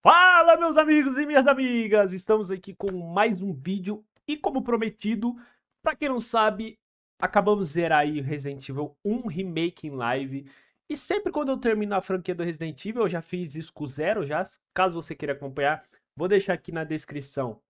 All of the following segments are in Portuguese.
Fala, meus amigos e minhas amigas! Estamos aqui com mais um vídeo e, como prometido, para quem não sabe, acabamos de zerar aí Resident Evil 1 Remake em live. E sempre quando eu termino a franquia do Resident Evil, eu já fiz isso com o Zero já. Caso você queira acompanhar, vou deixar aqui na descrição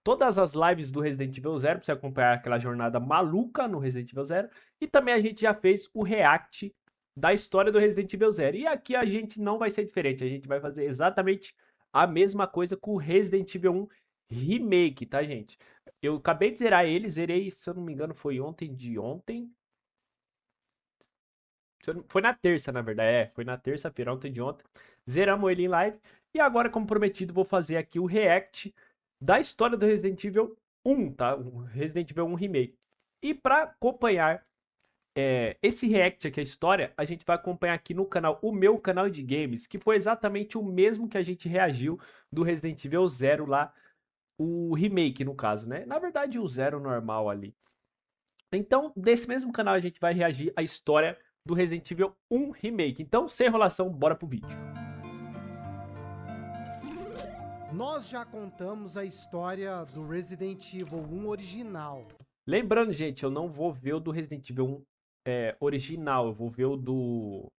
todas as lives do Resident Evil Zero para você acompanhar aquela jornada maluca no Resident Evil Zero. E também a gente já fez o react da história do Resident Evil Zero. E aqui a gente não vai ser diferente, a gente vai fazer exatamente a mesma coisa com o Resident Evil 1 Remake, tá, gente? Eu acabei de zerar ele, zerei, se eu não me engano, foi ontem de ontem. Foi na terça, na verdade, foi na terça-feira, ontem de ontem. Zeramos ele em live. E agora, como prometido, vou fazer aqui o react da história do Resident Evil 1, tá? O Resident Evil 1 Remake. E para acompanhar esse react aqui, a história, a gente vai acompanhar aqui no canal, o meu canal de games, que foi exatamente o mesmo que a gente reagiu do Resident Evil Zero lá, o remake no caso, né? Na verdade, o Zero normal ali. Então, desse mesmo canal a gente vai reagir à história do Resident Evil 1 Remake. Então, sem enrolação, bora pro vídeo. Nós já contamos a história do Resident Evil 1 original. Lembrando, gente, eu não vou ver o do Resident Evil 1 original, eu vou ver o do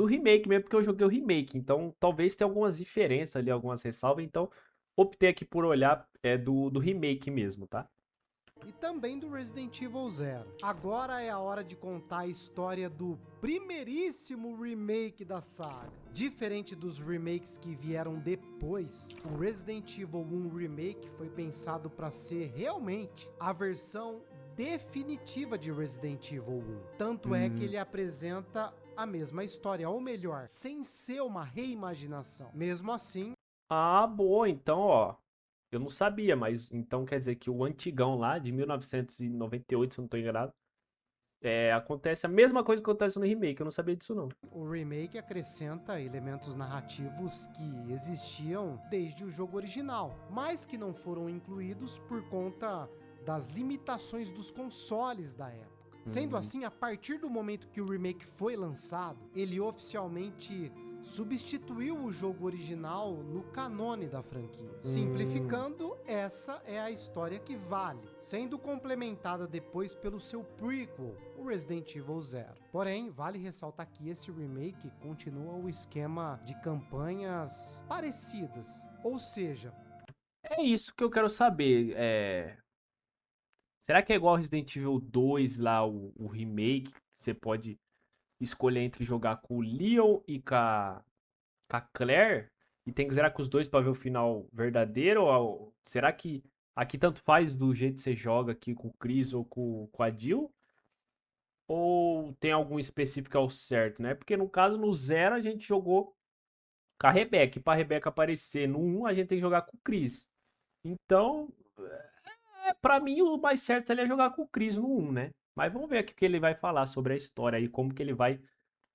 remake mesmo, porque eu joguei o remake. Então, talvez tenha algumas diferenças ali, algumas ressalvas. Então, optei aqui por olhar do remake mesmo, tá? E também do Resident Evil Zero. Agora é a hora de contar a história do primeiríssimo remake da saga. Diferente dos remakes que vieram depois, o Resident Evil 1 Remake foi pensado para ser realmente a versão definitiva de Resident Evil 1. Tanto é que ele apresenta a mesma história, ou melhor, sem ser uma reimaginação. Mesmo assim, Ah, boa. Então, ó, eu não sabia, mas então quer dizer que o antigão lá, de 1998, se eu não tô enganado, acontece a mesma coisa que acontece no remake. Eu não sabia disso, não. o remake acrescenta elementos narrativos que existiam desde o jogo original, mas que não foram incluídos por conta das limitações dos consoles da época. Sendo assim, a partir do momento que o remake foi lançado, ele oficialmente substituiu o jogo original no canone da franquia. Simplificando, essa é a história que vale, sendo complementada depois pelo seu prequel, o Resident Evil Zero. Porém, vale ressaltar que esse remake continua o esquema de campanhas parecidas, ou seja, É isso que eu quero saber. Será que é igual Resident Evil 2 lá, o remake? Que você pode escolher entre jogar com o Leon e com a Claire? E tem que zerar com os dois pra ver o final verdadeiro? Ou será que aqui tanto faz do jeito que você joga aqui com o Chris ou com a Jill? Ou tem algum específico ao certo, né? Porque no caso, no zero a gente jogou com a Rebeca. E pra Rebeca aparecer no 1, a gente tem que jogar com o Chris. Então, pra mim, o mais certo ali é jogar com o Chris no 1, né? Mas vamos ver aqui o que ele vai falar sobre a história aí, como que ele vai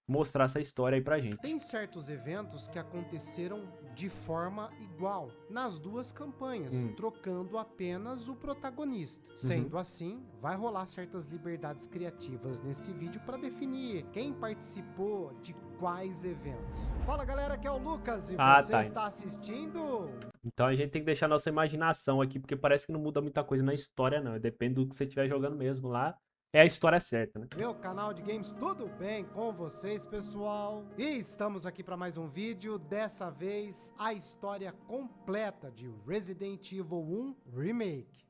mostrar essa história aí pra gente. tem certos eventos que aconteceram de forma igual nas duas campanhas, trocando apenas o protagonista. Sendo assim, vai rolar certas liberdades criativas nesse vídeo para definir quem participou de quais eventos. Fala galera, aqui é o Lucas e você Tá. está assistindo... Então a gente tem que deixar nossa imaginação aqui, porque parece que não muda muita coisa na história, não. Depende do que você estiver jogando mesmo lá. É a história certa, né? Meu canal de games, tudo bem com vocês, pessoal? E estamos aqui para mais um vídeo, dessa vez a história completa de Resident Evil 1 Remake.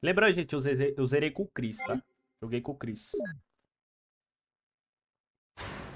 Lembrando, gente, eu zerei com o Chris, tá? Joguei com o Chris.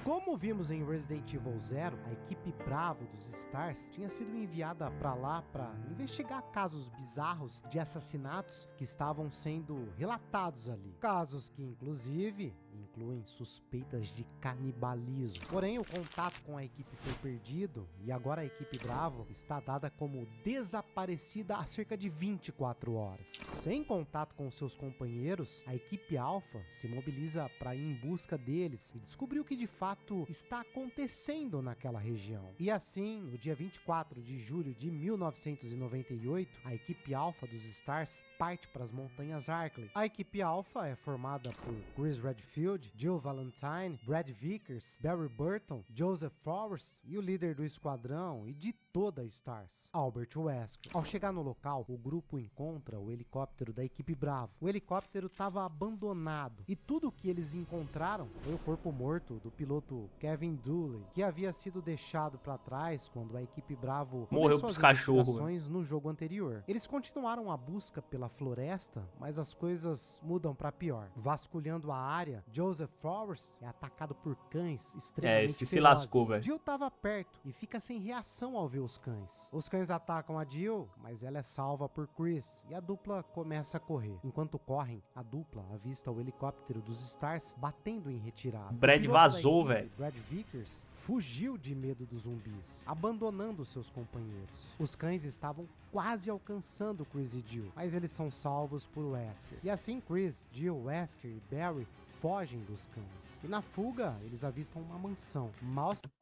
Como vimos em Resident Evil Zero, a equipe Bravo dos Stars tinha sido enviada para lá para investigar casos bizarros de assassinatos que estavam sendo relatados ali. Casos que, inclusive, incluem suspeitas de canibalismo. Porém, o contato com a equipe foi perdido e agora a equipe Bravo está dada como desaparecida há cerca de 24 horas. Sem contato com seus companheiros, a equipe Alpha se mobiliza para ir em busca deles e descobrir o que de fato está acontecendo naquela região. E assim, no dia 24 de julho de 1998, a equipe Alpha dos Stars parte para as montanhas Arklay. A equipe Alpha é formada por Chris Redfield, Sandy, Jill Valentine, Brad Vickers, Barry Burton, Joseph Forrest e o líder do esquadrão e de toda a STARS, Albert Wesker. Ao chegar no local, o grupo encontra o helicóptero da equipe Bravo. O helicóptero estava abandonado e tudo o que eles encontraram foi o corpo morto do piloto Kevin Dooley, que havia sido deixado para trás quando a equipe Bravo Morreu começou pros as cachorros. investigações no jogo anterior. Eles continuaram a busca pela floresta, mas as coisas mudam para pior. Vasculhando a área, Joseph Forrest é atacado por cães extremamente esse ferozes. se lascou, velho. Jill estava perto e fica sem reação ao ver os cães. Os cães atacam a Jill, mas ela é salva por Chris e a dupla começa a correr. Enquanto correm, a dupla avista o helicóptero dos Stars batendo em retirada. Brad vazou, velho. Brad Vickers fugiu de medo dos zumbis, abandonando seus companheiros. Os cães estavam quase alcançando Chris e Jill, mas eles são salvos por Wesker. E assim Chris, Jill, Wesker e Barry fogem dos cães. E na fuga, eles avistam uma mansão.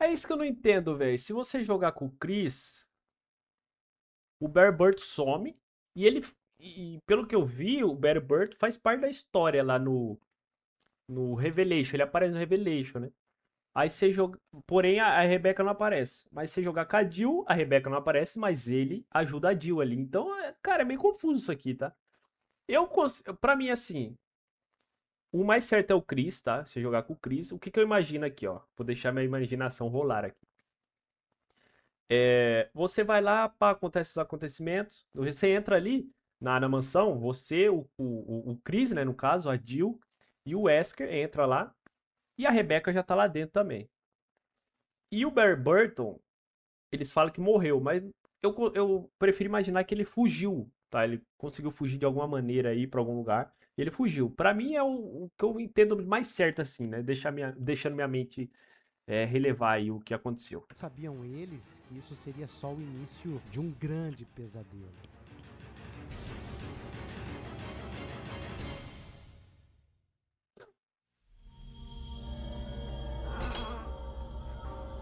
É isso que eu não entendo, velho. Se você jogar com o Chris, o Barry Burt some e ele... E pelo que eu vi, o Barry Burt faz parte da história lá no Revelation. Ele aparece no Revelation, né? Aí você joga... Porém, a Rebecca não aparece. Mas você jogar com a Jill, a Rebecca não aparece, mas ele ajuda a Jill ali. Então, cara, é meio confuso isso aqui, tá? Pra mim, assim... O mais certo é o Chris, tá? Você jogar com o Chris. O que que eu imagino aqui, ó? Vou deixar minha imaginação rolar aqui. Você vai lá, pá, acontece os acontecimentos. Você entra ali na mansão, você, o Chris, né, no caso, a Jill e o Wesker entra lá. E a Rebecca já tá lá dentro também. E o Barry Burton, eles falam que morreu, mas eu prefiro imaginar que ele fugiu, tá? Ele conseguiu fugir de alguma maneira aí pra algum lugar. E ele fugiu. Pra mim é o que eu entendo mais certo, assim, né? Deixando minha mente relevar aí o que aconteceu. Sabiam eles que isso seria só o início de um grande pesadelo.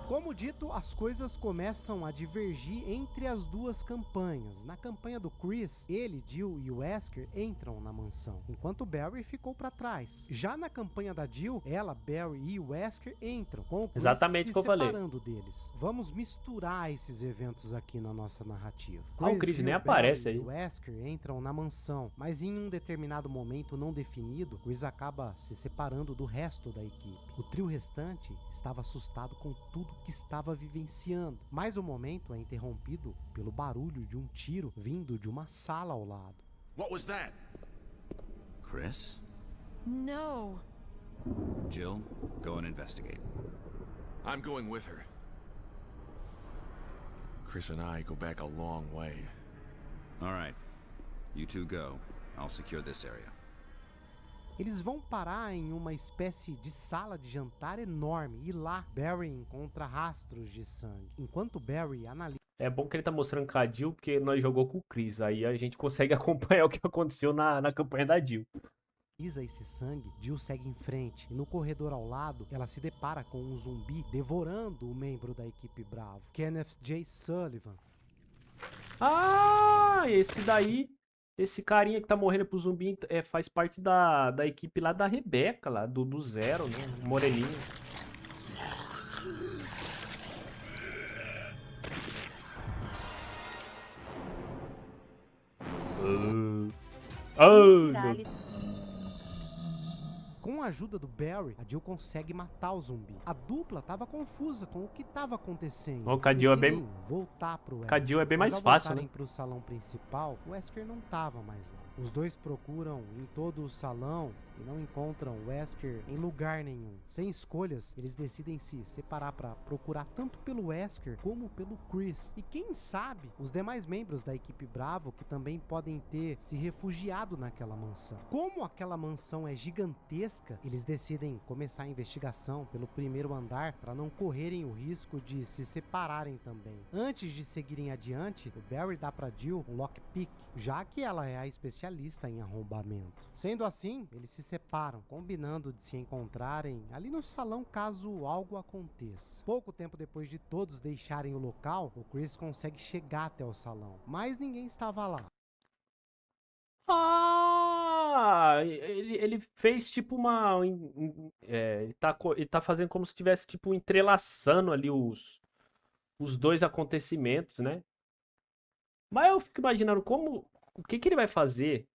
Como dito, as coisas começam a divergir entre as duas campanhas. Na campanha do Chris, ele, Jill e o Wesker entram na mansão, enquanto Barry ficou para trás. Já na campanha da Jill, ela, Barry e o Wesker entram, com o Chris Exatamente se o que eu falei. separando deles. Vamos misturar esses eventos aqui na nossa narrativa. O Chris Jill, nem aparece Barry aí. e Wesker entram na mansão, mas em um determinado momento não definido, Chris acaba se separando do resto da equipe. O trio restante estava assustado com tudo que estava vivenciando, mas o momento é interrompido pelo barulho de um tiro vindo de uma sala ao lado. What was that? Chris? No. Jill, go and investigate. I'm going with her. Chris and I go back a long way. All right. You two go. I'll secure this area. Eles vão parar em uma espécie de sala de jantar enorme e lá Barry encontra rastros de sangue. Enquanto Barry analisa É bom que ele tá mostrando com a Jill, porque nós jogou com o Chris. Aí a gente consegue acompanhar o que aconteceu na campanha da Jill. esse sangue, Jill segue em frente e no corredor ao lado ela se depara com um zumbi devorando o membro da equipe Bravo, Kenneth J. Sullivan. Ah, esse daí, esse carinha que tá morrendo pro zumbi faz parte da equipe lá da Rebecca, lá do Zero, né? O moreninho. Com a ajuda do Barry, a Jill consegue matar o zumbi. A dupla estava confusa com o que estava acontecendo. O Jill é bem... voltar pro Wesker. Com a Jill é bem mais Mas ao fácil, voltarem né? pro salão principal, o Wesker não estava mais lá. Os dois procuram em todo o salão e não encontram o Wesker em lugar nenhum. Sem escolhas, eles decidem se separar para procurar tanto pelo Wesker como pelo Chris. E quem sabe, os demais membros da equipe Bravo que também podem ter se refugiado naquela mansão. Como aquela mansão é gigantesca, eles decidem começar a investigação pelo primeiro andar para não correrem o risco de se separarem também. Antes de seguirem adiante, o Barry dá para Jill um lockpick, já que ela é a especialista em arrombamento. Sendo assim, eles se separam, combinando de se encontrarem ali no salão caso algo aconteça. Pouco tempo depois de todos deixarem o local, o Chris consegue chegar até o salão, mas ninguém estava lá. Ele fez tipo uma. Ele tá fazendo como se estivesse tipo entrelaçando ali os dois acontecimentos, né? Mas eu fico imaginando como. O que que ele vai fazer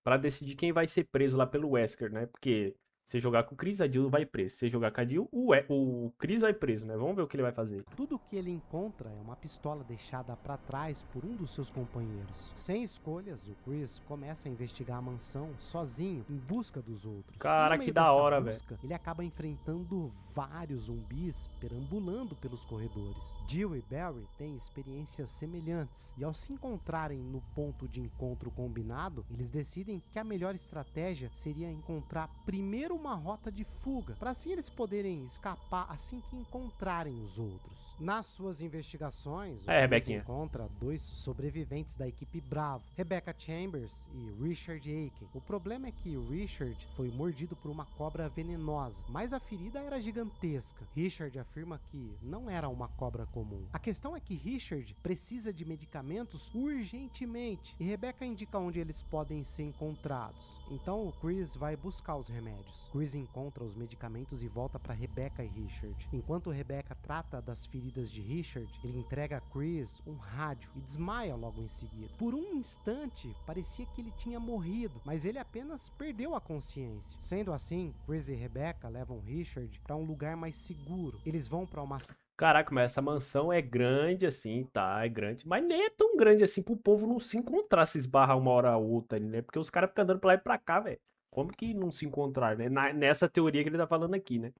pra decidir quem vai ser preso lá pelo Wesker, né? Porque se jogar com o Chris, a Jill vai preso. Se jogar com a Jill, o Chris vai preso, né? Vamos ver o que ele vai fazer. Tudo que ele encontra é uma pistola deixada para trás por um dos seus companheiros. Sem escolhas, o Chris começa a investigar a mansão sozinho, em busca dos outros. Cara, E no que meio da dessa hora, busca, ele acaba enfrentando vários zumbis perambulando pelos corredores. Jill e Barry têm experiências semelhantes e ao se encontrarem no ponto de encontro combinado, eles decidem que a melhor estratégia seria encontrar primeiro uma rota de fuga, para assim eles poderem escapar assim que encontrarem os outros. Nas suas investigações, o Chris Rebequinha. encontra dois sobreviventes da equipe Bravo, Rebecca Chambers e Richard Aiken. O problema é que Richard foi mordido por uma cobra venenosa, mas a ferida era gigantesca. Richard afirma que não era uma cobra comum. A questão é que Richard precisa de medicamentos urgentemente e Rebecca indica onde eles podem ser encontrados. Então o Chris vai buscar os remédios. Chris encontra os medicamentos e volta para Rebecca e Richard. Enquanto Rebecca trata das feridas de Richard, ele entrega a Chris um rádio e desmaia logo em seguida. Por um instante, parecia que ele tinha morrido, mas ele apenas perdeu a consciência. Sendo assim, Chris e Rebecca levam Richard para um lugar mais seguro. Eles vão para uma... Caraca, mas essa mansão é grande assim, tá? É grande. Mas nem é tão grande assim pro povo não se encontrar, se esbarrar uma hora ou outra, né? Porque os caras ficam andando pra lá e pra cá, velho. Como que não se encontrar, né? Nessa teoria que ele tá falando aqui, né?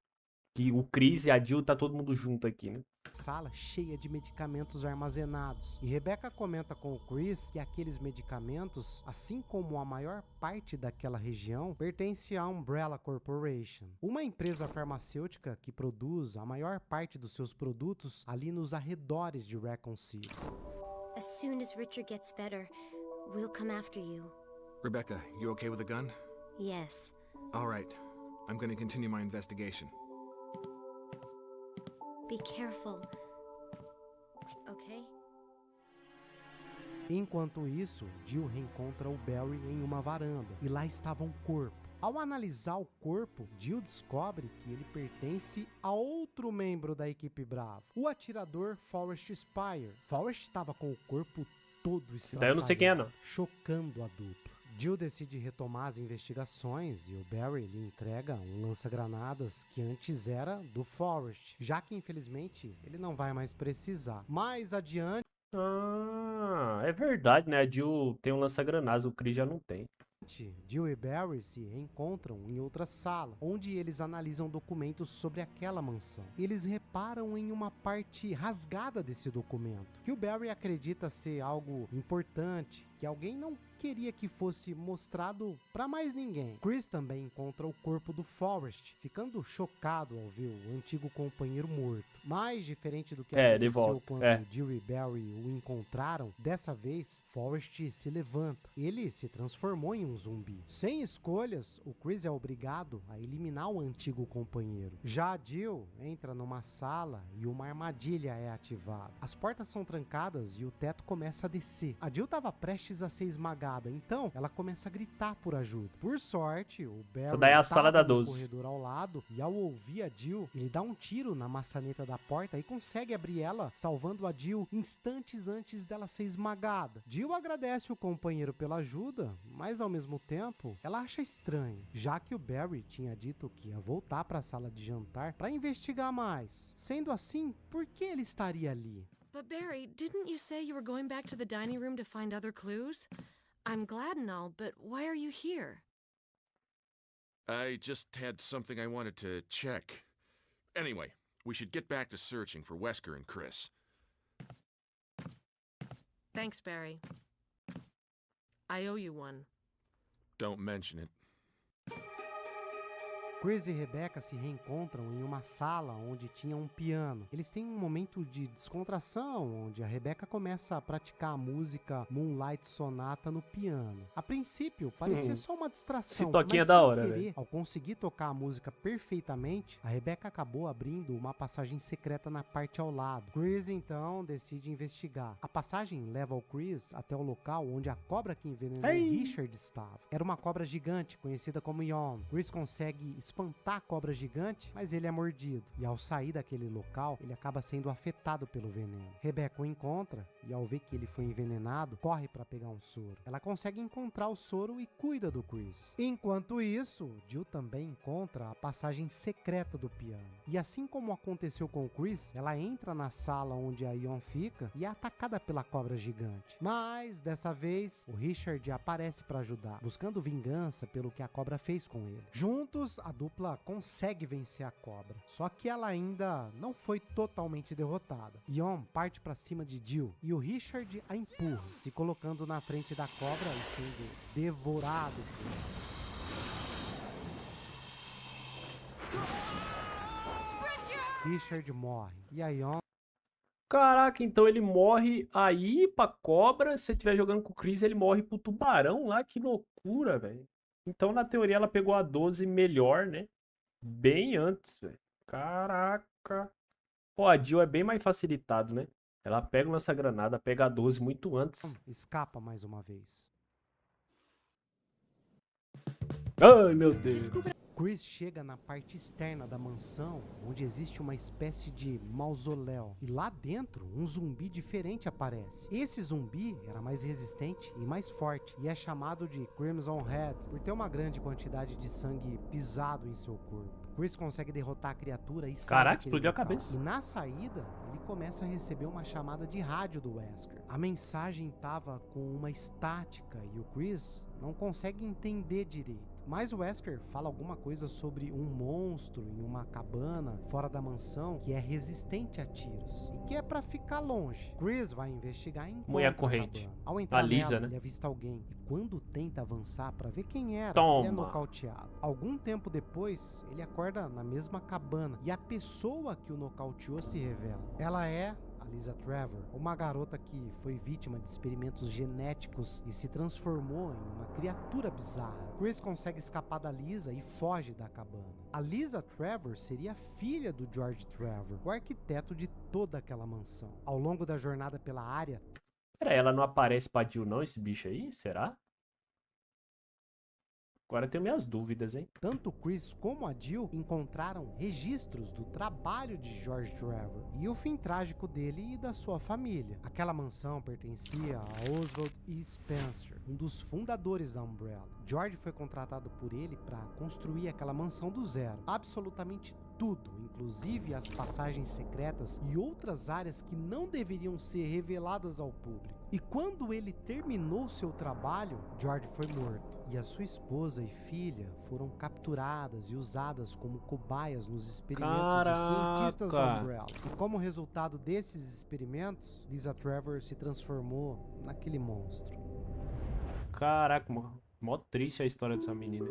Que o Chris e a Jill tá todo mundo junto aqui, né? sala cheia de medicamentos armazenados. E Rebecca comenta com o Chris que aqueles medicamentos, assim como a maior parte daquela região, pertence à Umbrella Corporation, uma empresa farmacêutica que produz a maior parte dos seus produtos ali nos arredores de Raccoon City. As soon as Richard gets better, we'll come after you. Rebecca, you okay with the gun? Yes. All right. I'm gonna continue my investigation. Be careful. Okay? Enquanto isso, Jill reencontra o Barry em uma varanda, e lá estava um corpo. Ao analisar o corpo, Jill descobre que ele pertence a outro membro da equipe Bravo, o atirador Forrest Spire. Forrest estava com o corpo todo Daí eu não sei quem é, não. chocando a dupla. Jill decide retomar as investigações e o Barry lhe entrega um lança-granadas que antes era do Forrest, já que infelizmente ele não vai mais precisar. Mais adiante, Ah, é verdade, né? A Jill tem um lança-granadas, o Chris já não tem. Jill e Barry se reencontram em outra sala, onde eles analisam documentos sobre aquela mansão. Eles reparam em uma parte rasgada desse documento, que o Barry acredita ser algo importante, que alguém não queria que fosse mostrado pra mais ninguém. Chris também encontra o corpo do Forrest, ficando chocado ao ver o antigo companheiro morto. Mas, diferente do que aconteceu quando Jill e Barry o encontraram, dessa vez, Forrest se levanta. Ele se transformou em um zumbi. Sem escolhas, o Chris é obrigado a eliminar o antigo companheiro. Já a Jill entra numa sala e uma armadilha é ativada. As portas são trancadas e o teto começa a descer. A Jill estava prestes a ser esmagada, então ela começa a gritar por ajuda. Por sorte, o Barry daí é a sala da no 12. corredor ao lado e ao ouvir a Jill, ele dá um tiro na maçaneta da porta e consegue abrir ela, salvando a Jill instantes antes dela ser esmagada. Jill agradece o companheiro pela ajuda, mas ao mesmo tempo, ela acha estranho, já que o Barry tinha dito que ia voltar para a sala de jantar para investigar mais. Sendo assim, por que ele estaria ali? But Barry, didn't you say you were going back to the dining room to find other clues? I'm glad and all, but why are you here? I just had something I wanted to check. Anyway, we should get back to searching for Wesker and Chris. Thanks, Barry. I owe you one. Don't mention it. Chris e Rebecca se reencontram em uma sala onde tinha um piano. Eles têm um momento de descontração, onde a Rebecca começa a praticar a música Moonlight Sonata no piano. A princípio, parecia só uma distração, Esse toquinho mas é da sem hora, querer, velho. ao conseguir tocar a música perfeitamente, a Rebecca acabou abrindo uma passagem secreta na parte ao lado. Chris, então, decide investigar. A passagem leva o Chris até o local onde a cobra que envenenou Richard estava. Era uma cobra gigante, conhecida como Yon. Chris consegue espantar a cobra gigante, mas ele é mordido. E ao sair daquele local, ele acaba sendo afetado pelo veneno. Rebecca o encontra e, ao ver que ele foi envenenado, corre para pegar um soro. Ela consegue encontrar o soro e cuida do Chris. Enquanto isso, Jill também encontra a passagem secreta do piano. E assim como aconteceu com o Chris, ela entra na sala onde a Yon fica e é atacada pela cobra gigante. Mas, dessa vez, o Richard aparece para ajudar, buscando vingança pelo que a cobra fez com ele. Juntos, a dupla consegue vencer a cobra, só que ela ainda não foi totalmente derrotada. Yon parte para cima de Jill e o Richard a empurra, se colocando na frente da cobra e sendo devorado por ela. Richard morre e a Yon Caraca, então ele morre aí pra cobra. Se você estiver jogando com o Chris, ele morre pro tubarão lá. Que loucura, velho. Então, na teoria, ela pegou a 12 melhor, né? Bem antes, velho. Caraca. Pô, a Jill é bem mais facilitado, né? Ela pega o lança-granada, pega a 12 muito antes. escapa mais uma vez. Ai, meu Deus. Chris chega na parte externa da mansão, onde existe uma espécie de mausoléu. E lá dentro, um zumbi diferente aparece. Esse zumbi era mais resistente e mais forte, e é chamado de Crimson Head, por ter uma grande quantidade de sangue pisado em seu corpo. Chris consegue derrotar a criatura e sai Caraca, daquele explodiu a local. cabeça. E na saída, ele começa a receber uma chamada de rádio do Wesker. A mensagem estava com uma estática e o Chris não consegue entender direito. Mas o Wesker fala alguma coisa sobre um monstro em uma cabana fora da mansão que é resistente a tiros e que é pra ficar longe. Chris vai investigar e encontra Mulher a corrente. cabana. Ao entrar A Lisa, nela, né? ele avista alguém e quando tenta avançar pra ver quem era, Toma. ele é nocauteado. Algum tempo depois, ele acorda na mesma cabana e a pessoa que o nocauteou se revela. Ela é a Lisa Trevor, uma garota que foi vítima de experimentos genéticos e se transformou em uma criatura bizarra. Chris consegue escapar da Lisa e foge da cabana. A Lisa Trevor seria filha do George Trevor, o arquiteto de toda aquela mansão. Ao longo da jornada pela área, Pera, ela não aparece pra Jill não, esse bicho aí? Será? Agora eu tenho minhas dúvidas, hein? tanto Chris como a Jill encontraram registros do trabalho de George Trevor e o fim trágico dele e da sua família. Aquela mansão pertencia a Oswald E. Spencer, um dos fundadores da Umbrella. George foi contratado por ele para construir aquela mansão do zero. Absolutamente tudo, inclusive as passagens secretas e outras áreas que não deveriam ser reveladas ao público. E quando ele terminou seu trabalho, George foi morto. E a sua esposa e filha foram capturadas e usadas como cobaias nos experimentos dos cientistas da Caraca. Umbrella. E como resultado desses experimentos, Lisa Trevor se transformou naquele monstro. Caraca, mó triste a história dessa menina.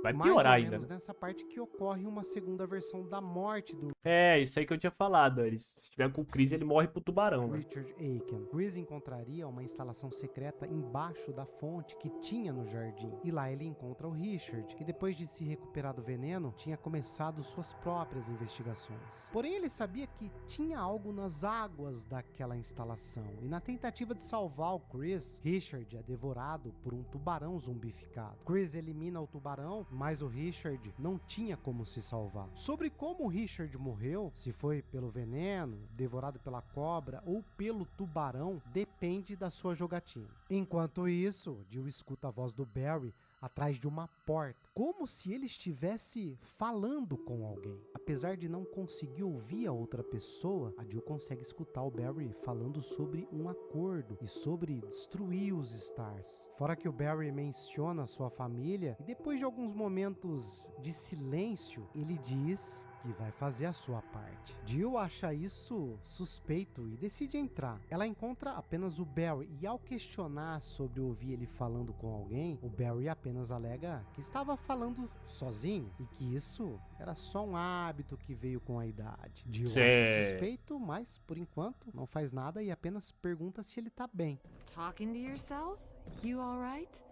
Vai Mais piorar ou ainda. menos Né? nessa parte que ocorre uma segunda versão da morte do É, isso aí que eu tinha falado. Se tiver com o Chris, ele morre pro tubarão, né? Richard Aiken. Chris encontraria uma instalação secreta embaixo da fonte que tinha no jardim. E lá ele encontra o Richard, que depois de se recuperar do veneno, tinha começado suas próprias investigações. Porém, ele sabia que tinha algo nas águas daquela instalação. E na tentativa de salvar o Chris, Richard é devorado por um tubarão zumbificado. Chris elimina o tubarão, mas o Richard não tinha como se salvar. Sobre como o Richard morreu, se foi pelo veneno, devorado pela cobra ou pelo tubarão, depende da sua jogatina. Enquanto isso, Jill escuta a voz do Barry atrás de uma porta, como se ele estivesse falando com alguém. Apesar de não conseguir ouvir a outra pessoa, a Jill consegue escutar o Barry falando sobre um acordo e sobre destruir os Stars. Fora que o Barry menciona sua família e depois de alguns momentos de silêncio, ele diz que vai fazer a sua parte. Jill acha isso suspeito e decide entrar. Ela encontra apenas o Barry e ao questionar sobre ouvir ele falando com alguém, o Barry apenas alega que estava falando sozinho e que isso era só um hábito que veio com a idade. Jill acha suspeito, mas por enquanto não faz nada e apenas pergunta se ele tá bem. Talking to yourself? You alright?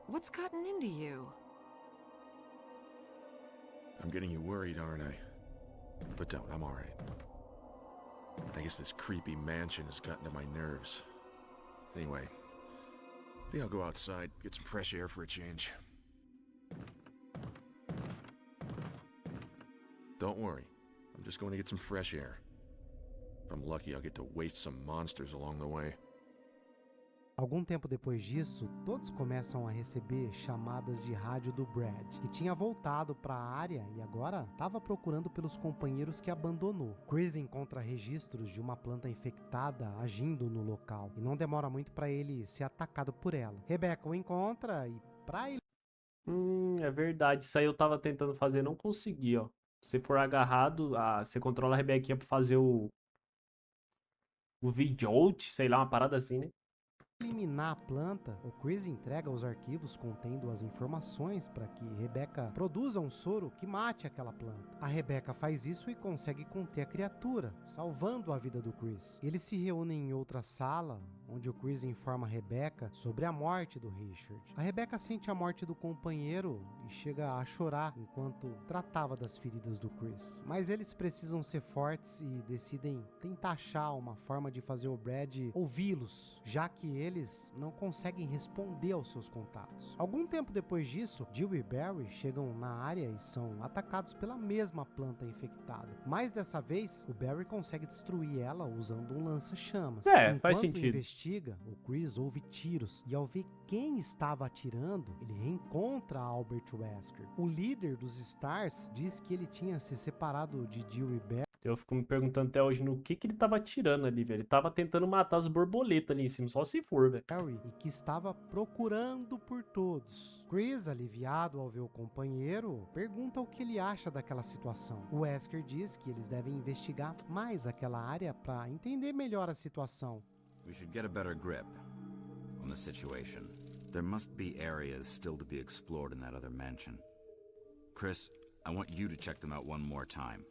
What's gotten into you? I'm getting you worried, aren't I? But don't, I'm alright. I guess this creepy mansion has gotten to my nerves. Anyway, I think I'll go outside, get some fresh air for a change. Don't worry, I'm just going to get some fresh air. If I'm lucky, I'll get to waste some monsters along the way. Algum tempo depois disso, todos começam a receber chamadas de rádio do Brad, que tinha voltado para a área e agora estava procurando pelos companheiros que abandonou. Chris encontra registros de uma planta infectada agindo no local e não demora muito para ele ser atacado por ela. Rebecca o encontra e para ele... É verdade. Isso aí eu tava tentando fazer, não consegui, ó. Se for agarrado, você controla a Rebequinha pra fazer o V-Jolt, sei lá, uma parada assim, né? eliminar a planta, o Chris entrega os arquivos contendo as informações para que Rebecca produza um soro que mate aquela planta. A Rebecca faz isso e consegue conter a criatura, salvando a vida do Chris. Eles se reúnem em outra sala, onde o Chris informa a Rebecca sobre a morte do Richard. A Rebecca sente a morte do companheiro e chega a chorar enquanto tratava das feridas do Chris. Mas eles precisam ser fortes e decidem tentar achar uma forma de fazer o Brad ouvi-los, já que eles não conseguem responder aos seus contatos. Algum tempo depois disso, Jill e Barry chegam na área e são atacados pela mesma planta infectada. Mas dessa vez, o Barry consegue destruir ela usando um lança-chamas. Faz sentido. Investiga, o Chris ouve tiros e ao ver quem estava atirando, ele reencontra Albert Wesker. O líder dos Stars diz que ele tinha se separado de Jill e Barry. Eu fico me perguntando até hoje no que ele tava atirando ali, velho. Ele tava tentando matar as borboletas ali em cima, só se for, velho. E que estava procurando por todos. Chris, aliviado ao ver o companheiro, pergunta o que ele acha daquela situação. O Wesker diz que eles devem investigar mais aquela área para entender melhor a situação. We should get a better grip on the situation. There must be areas still to be explored in that other mansion. Chris, I want you to check them out one more time.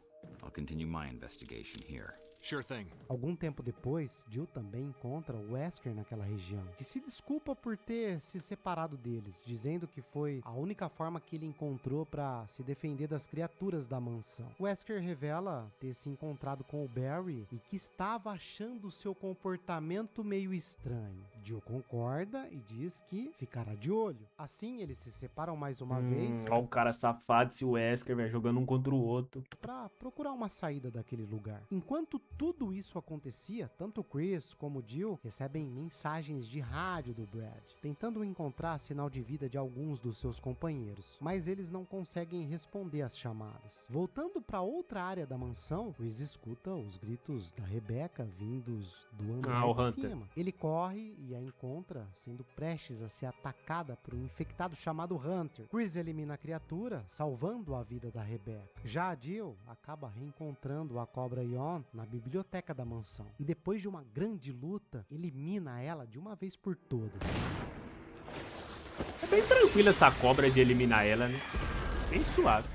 I'll continue my investigation here. Sure thing. Algum tempo depois, Jill também encontra o Wesker naquela região, que se desculpa por ter se separado deles, dizendo que foi a única forma que ele encontrou para se defender das criaturas da mansão. O Wesker revela ter se encontrado com o Barry e que estava achando seu comportamento meio estranho. Jill concorda e diz que ficará de olho. Assim, eles se separam mais uma vez. Ó, o cara safado, esse Wesker, velho, jogando um contra o outro. Para procurar uma saída daquele lugar. Enquanto tudo isso acontecia, tanto Chris como Jill recebem mensagens de rádio do Brad, tentando encontrar sinal de vida de alguns dos seus companheiros, mas eles não conseguem responder às chamadas. Voltando para outra área da mansão, Chris escuta os gritos da Rebecca vindos do andar de cima. Ele corre e a encontra sendo prestes a ser atacada por um infectado chamado Hunter. Chris elimina a criatura, salvando a vida da Rebecca. Já a Jill acaba reencontrando a cobra Yon na biblioteca da mansão e depois de uma grande luta, elimina ela de uma vez por todas. É bem tranquila essa cobra de eliminar ela, né? Bem suave.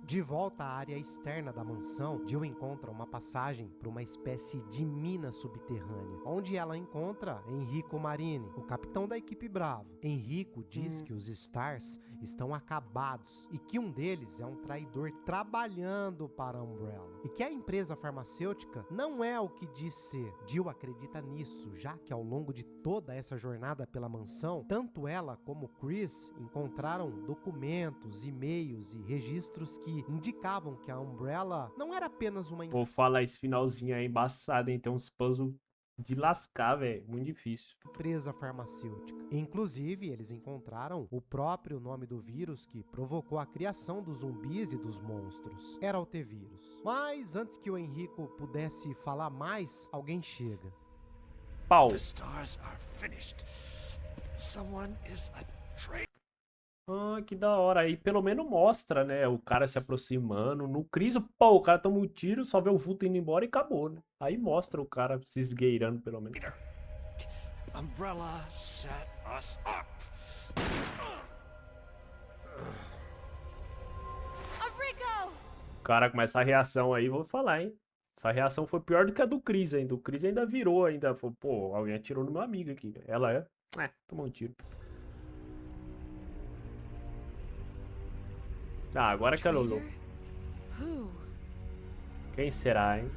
De volta à área externa da mansão, Jill encontra uma passagem para uma espécie de mina subterrânea, onde ela encontra Enrico Marini, o capitão da equipe Bravo. Enrico diz que os Stars estão acabados e que um deles é um traidor trabalhando para a Umbrella e que a empresa farmacêutica não é o que diz ser. Jill acredita nisso, já que ao longo de toda essa jornada pela mansão, tanto ela como Chris encontraram documentos, e-mails e registros que indicavam que a Umbrella não era apenas uma Vou falar esse finalzinho aí embaçado, hein? Tem uns puzzles de lascar, velho. Muito difícil. empresa farmacêutica. Inclusive, eles encontraram o próprio nome do vírus que provocou a criação dos zumbis e dos monstros. Era o T-vírus. Mas antes que o Enrico pudesse falar mais, alguém chega. Pau. The stars are finished. Someone is a traitor. Ah, que da hora. Aí pelo menos mostra, né? O cara se aproximando. No Chris, pô, o cara toma um tiro, só vê o vulto indo embora e acabou, né? Aí mostra o cara se esgueirando, pelo menos. Umbrella set us up. Enrico! O cara com essa reação aí, vou falar, hein? Essa reação foi pior do que a do Chris ainda. O Chris ainda virou, ainda falou, pô, alguém atirou no meu amigo aqui. Ela tomou um tiro. Ah, agora que ela olhou. Traitor? Who? Quem será, hein?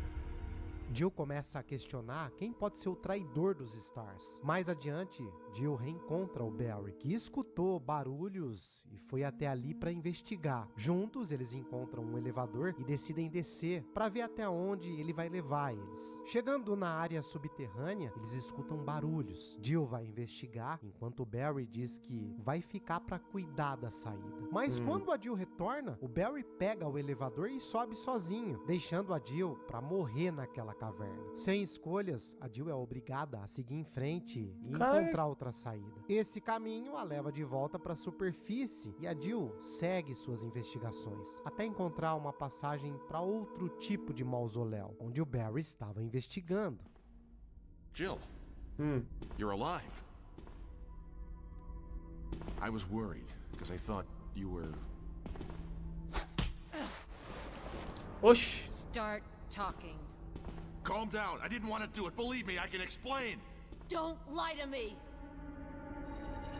Jill começa a questionar quem pode ser o traidor dos Stars. Mais adiante, Jill reencontra o Barry, que escutou barulhos e foi até ali para investigar. Juntos, eles encontram um elevador e decidem descer para ver até onde ele vai levar eles. Chegando na área subterrânea, eles escutam barulhos. Jill vai investigar, enquanto o Barry diz que vai ficar para cuidar da saída. Mas quando a Jill retorna, o Barry pega o elevador e sobe sozinho, deixando a Jill para morrer naquela caverna. Sem escolhas, a Jill é obrigada a seguir em frente e encontrar outra saída. Esse caminho a leva de volta para a superfície e a Jill segue suas investigações, até encontrar uma passagem para outro tipo de mausoléu, onde o Barry estava investigando. Jill, you're alive. I was worried, because I thought you were... Oxi. Start talking. Calm down. I didn't want to do it. Believe me, I can explain. Don't lie to me!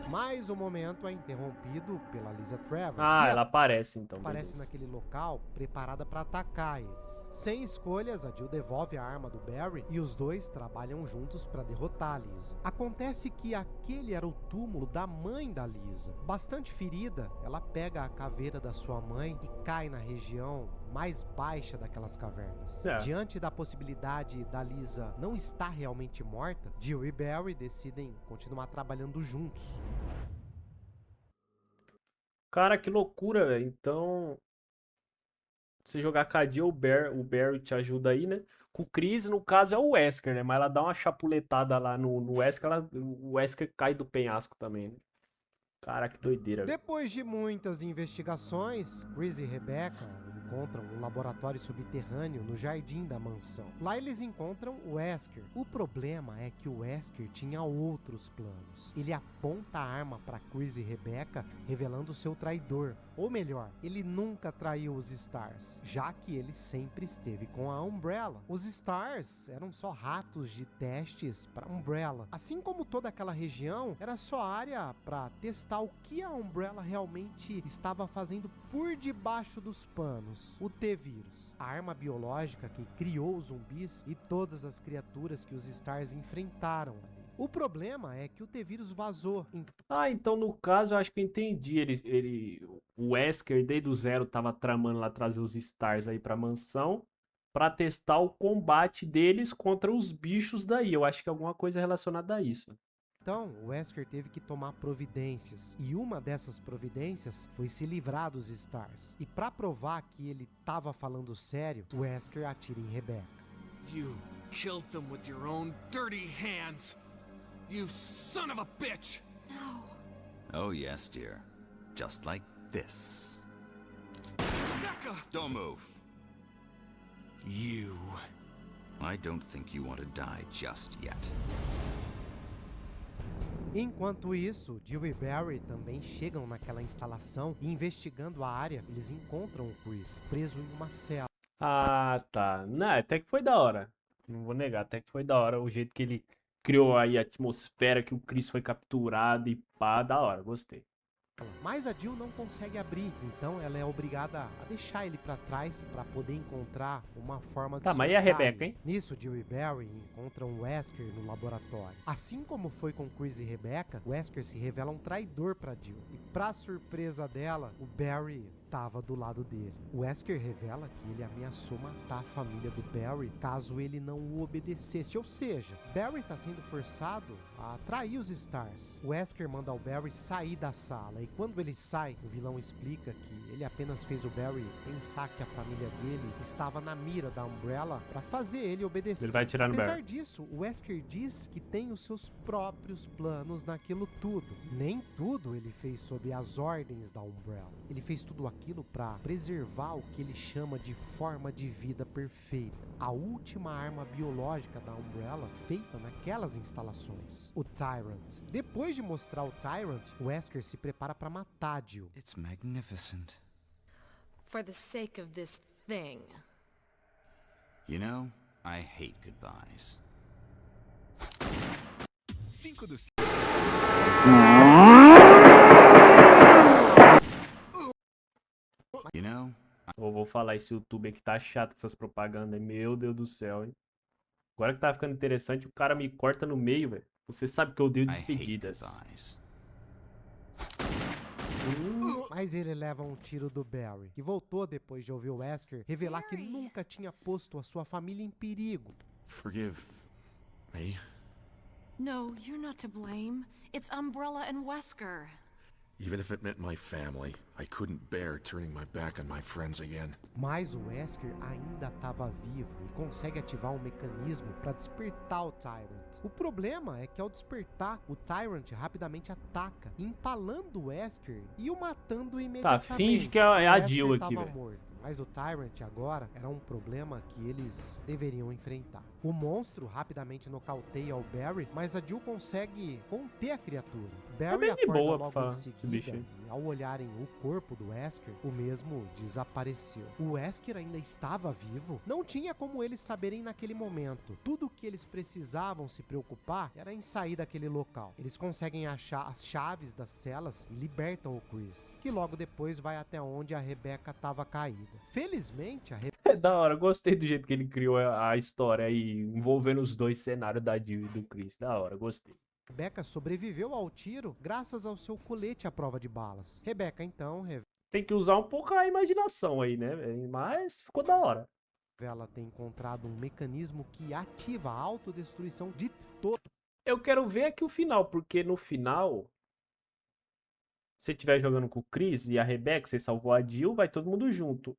Mas o momento é interrompido pela Lisa Trevor, Ah, que ela aparece então. aparece beleza. naquele local preparada para atacar eles. Sem escolhas, a Jill devolve a arma do Barry e os dois trabalham juntos para derrotar a Lisa. Acontece que aquele era o túmulo da mãe da Lisa. Bastante ferida, ela pega a caveira da sua mãe e cai na região mais baixa daquelas cavernas. Diante da possibilidade da Lisa não estar realmente morta, Jill e Barry decidem continuar trabalhando juntos. Cara, que loucura, velho. Então, você jogar com a Jill, o Barry te ajuda aí, né? Com o Chris, no caso, é o Wesker, né? Mas ela dá uma chapuletada lá no Wesker, o Wesker cai do penhasco também, né? Cara, que doideira, velho. Depois de muitas investigações, Chris e Rebecca encontram um laboratório subterrâneo no jardim da mansão. Lá eles encontram o Wesker. O problema é que o Wesker tinha outros planos. Ele aponta a arma para Chris e Rebecca, revelando seu traidor. Ou melhor, ele nunca traiu os Stars, já que ele sempre esteve com a Umbrella. Os Stars eram só ratos de testes para Umbrella. Assim como toda aquela região, era só área para testar o que a Umbrella realmente estava fazendo por debaixo dos panos. O T-Vírus, a arma biológica que criou os zumbis e todas as criaturas que os Stars enfrentaram ali. O problema é que o T-Vírus vazou. Ah, então no caso eu acho que eu entendi. O Wesker desde o zero tava tramando lá trazer os Stars aí pra mansão pra testar o combate deles contra os bichos daí. Eu acho que é alguma coisa relacionada a isso. Então, o Wesker teve que tomar providências, e uma dessas providências foi se livrar dos Stars. E pra provar que ele tava falando sério, o Wesker atira em Rebecca. You killed them with your own dirty hands. You son of a bitch! Oh yes, dear. Just like this. Becca! Don't move. You. I don't think you want to die just yet. Enquanto isso, Jill e Barry também chegam naquela instalação e, investigando a área, eles encontram o Chris preso em uma cela. Ah, tá. Não, até que foi da hora. Não vou negar, até que foi da hora o jeito que ele criou aí a atmosfera que o Chris foi capturado e pá, da hora, gostei. Mas a Jill não consegue abrir, então ela é obrigada a deixar ele pra trás pra poder encontrar uma forma de Tá, mas e a soltar Rebecca, ele. hein? Nisso, Jill e Barry encontram o Wesker no laboratório. Assim como foi com Chris e Rebecca, Wesker se revela um traidor pra Jill. E pra surpresa dela, o Barry estava do lado dele. O Wesker revela que ele ameaçou matar a família do Barry caso ele não o obedecesse, ou seja, Barry está sendo forçado a trair os Stars. O Wesker manda o Barry sair da sala, e quando ele sai, o vilão explica que ele apenas fez o Barry pensar que a família dele estava na mira da Umbrella para fazer ele obedecer. Ele vai atirar no Apesar Barry. disso, o Wesker diz que tem os seus próprios planos naquilo tudo. Nem tudo ele fez sob as ordens da Umbrella. Ele fez tudo aquilo para preservar o que ele chama de forma de vida perfeita, a última arma biológica da Umbrella feita naquelas instalações, o Tyrant. Depois de mostrar o Tyrant, o Wesker se prepara para matar Jill. It's magnificent. For the sake of this thing. You know, I hate goodbyes. 5 do You know, Eu vou falar, esse YouTube aqui tá chato, essas propagandas. Meu Deus do céu, hein? Agora que tá ficando interessante, o cara me corta no meio, velho. Você sabe que eu odeio I hate despedidas. goodbyes. Mas ele leva um tiro do Barry, que voltou depois de ouvir o Wesker revelar que Barry. nunca tinha posto a sua família em perigo. Forgive me? No, you're not to blame. It's Umbrella and Wesker. Even if it meant my family, I couldn't bear turning my back on my friends again. Mas o Wesker ainda estava vivo e consegue ativar um mecanismo para despertar o Tyrant. O problema é que ao despertar, o Tyrant rapidamente ataca, empalando o Wesker e o matando imediatamente. finge que é a O Jill Wesker aqui, tava velho. morto. Mas o Tyrant agora era um problema que eles deveriam enfrentar. O monstro rapidamente nocauteia o Barry, mas a Jill consegue conter a criatura. Barry bem de acorda boa logo pra em esse bicho seguida aí. e ao olharem o corpo do Wesker, o mesmo desapareceu. O Wesker ainda estava vivo? Não tinha como eles saberem naquele momento. Tudo o que eles precisavam se preocupar era em sair daquele local. Eles conseguem achar as chaves das celas e libertam o Chris, que logo depois vai até onde a Rebecca estava caída. Felizmente, a É da hora, gostei do jeito que ele criou a história aí, envolvendo os dois cenários da Jill e do Chris. Da hora, gostei. Rebecca sobreviveu ao tiro graças ao seu colete à prova de balas. Rebecca, então, Tem que usar um pouco a imaginação aí, né, velho? Mas ficou da hora. revela ter encontrado um mecanismo que ativa a autodestruição de todo. Eu quero ver aqui o final, porque no final, se você estiver jogando com o Chris e a Rebecca, você salvou a Jill, vai todo mundo junto.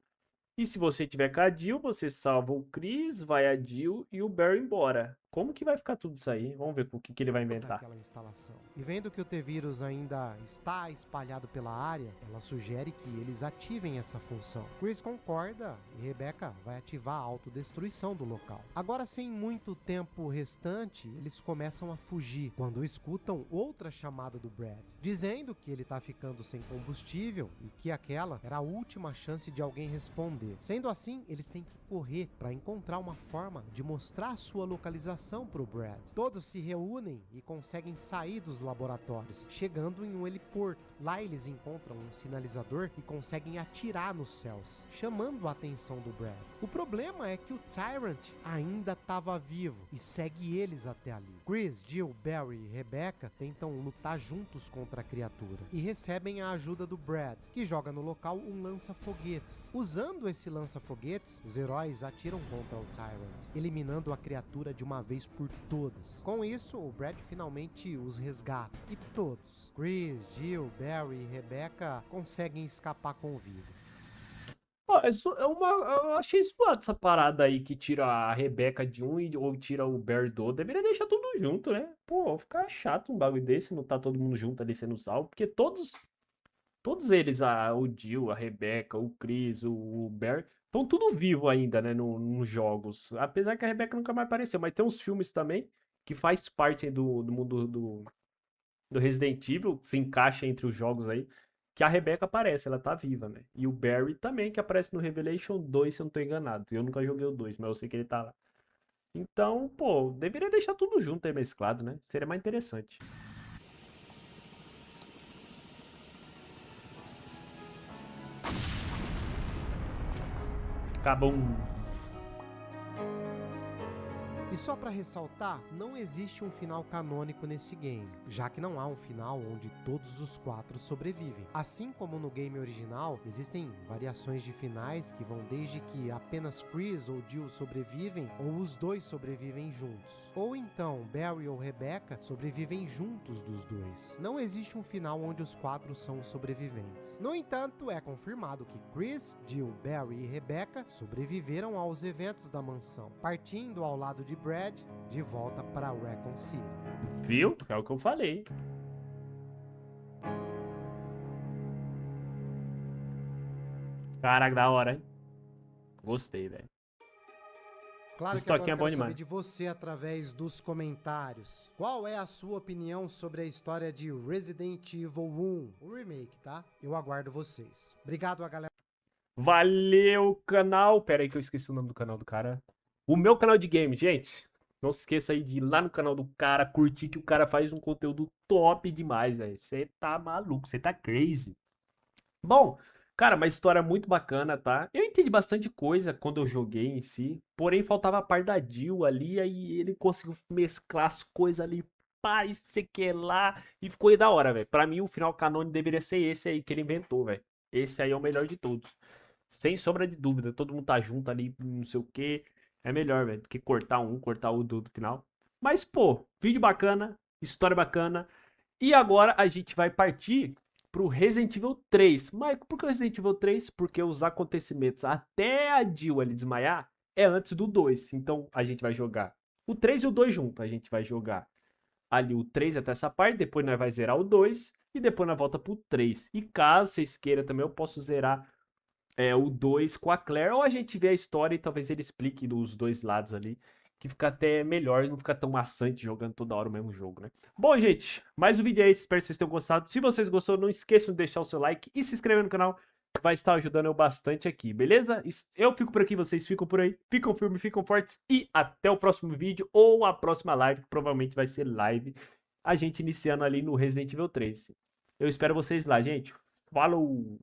E se você tiver com a Jill, você salva o Chris, vai a Jill e o Barry embora. Como que vai ficar tudo isso aí? Vamos ver o que ele vai inventar. daquela instalação. E vendo que o T-Vírus ainda está espalhado pela área, ela sugere que eles ativem essa função. Chris concorda e Rebecca vai ativar a autodestruição do local. Agora, sem muito tempo restante, eles começam a fugir quando escutam outra chamada do Brad, dizendo que ele tá ficando sem combustível e que aquela era a última chance de alguém responder. Sendo assim, eles têm que correr para encontrar uma forma de mostrar sua localização pro Brad. Todos se reúnem e conseguem sair dos laboratórios, chegando em um heliporto. Lá eles encontram um sinalizador e conseguem atirar nos céus, chamando a atenção do Brad. O problema é que o Tyrant ainda estava vivo e segue eles até ali. Chris, Jill, Barry e Rebecca tentam lutar juntos contra a criatura e recebem a ajuda do Brad, que joga no local um lança-foguetes. Usando esse lança-foguetes, os heróis atiram contra o Tyrant, eliminando a criatura de uma vez por todas. Com isso, o Brad finalmente os resgata e todos, Chris, Jill, Barry e Rebecca, conseguem escapar com vida. Ó, eu achei zoado essa parada aí que tira a Rebecca de um ou tira o Barry do outro. Deveria deixar tudo junto, né? Pô, fica chato um bagulho desse, não tá todo mundo junto ali sendo salvo, porque todos eles, o Jill, a Rebecca, o Chris, o Barry, estão tudo vivo ainda, né, nos jogos. Apesar que a Rebecca nunca mais apareceu, mas tem uns filmes também que faz parte aí do mundo do Resident Evil, que se encaixa entre os jogos aí, que a Rebecca aparece, ela tá viva, né? E o Barry também, que aparece no Revelation 2, se eu não tô enganado. Eu nunca joguei o 2, mas eu sei que ele tá lá. Então, pô, deveria deixar tudo junto aí mesclado, né? Seria mais interessante. Acabou. E só pra ressaltar, não existe um final canônico nesse game, já que não há um final onde todos os 4 sobrevivem. Assim como no game original, existem variações de finais que vão desde que apenas Chris ou Jill sobrevivem, ou os dois sobrevivem juntos. Ou então, Barry ou Rebecca sobrevivem juntos dos dois. Não existe um final onde os 4 são os sobreviventes. No entanto, é confirmado que Chris, Jill, Barry e Rebecca sobreviveram aos eventos da mansão, partindo ao lado de Brad de volta para Raccoon City. Viu? É o que eu falei. Caraca, da hora, hein? Gostei, velho. Claro Esse que agora toquinho eu é bom quero saber demais. de você através dos comentários. Qual é a sua opinião sobre a história de Resident Evil 1, o remake, tá? Eu aguardo vocês. Obrigado a galera. Valeu, canal. Pera aí que eu esqueci o nome do canal do cara. O meu canal de games, gente. Não se esqueça aí de ir lá no canal do cara, curtir que o cara faz um conteúdo top demais, velho. Você tá maluco, você tá crazy. Bom, cara, uma história muito bacana, tá? Eu entendi bastante coisa quando eu joguei em si, porém faltava a parte da Jill ali, aí ele conseguiu mesclar as coisas ali, pá, e sei que lá, e ficou aí da hora, velho. Pra mim, o final canônico deveria ser esse aí que ele inventou, velho. Esse aí é o melhor de todos. Sem sombra de dúvida, todo mundo tá junto ali, não sei o que. É melhor, velho, do que cortar o do final. Mas, pô, vídeo bacana, história bacana. E agora a gente vai partir pro Resident Evil 3. Mas por que o Resident Evil 3? Porque os acontecimentos até a Jill ali desmaiar é antes do 2. Então a gente vai jogar o 3 e o 2 junto. A gente vai jogar ali o 3 até essa parte, depois nós vai zerar o 2 e depois nós volta pro 3. E caso vocês queiram também, eu posso zerar o 2 com a Claire, ou a gente vê a história e talvez ele explique dos dois lados ali, que fica até melhor, não fica tão maçante jogando toda hora o mesmo jogo, né? Bom, gente, mais um vídeo é esse, espero que vocês tenham gostado. Se vocês gostaram, não esqueçam de deixar o seu like e se inscrever no canal, que vai estar ajudando eu bastante aqui, beleza? Eu fico por aqui, vocês ficam por aí, ficam firmes, ficam fortes e até o próximo vídeo ou a próxima live, que provavelmente vai ser live, a gente iniciando ali no Resident Evil 3. Eu espero vocês lá, gente. Falou!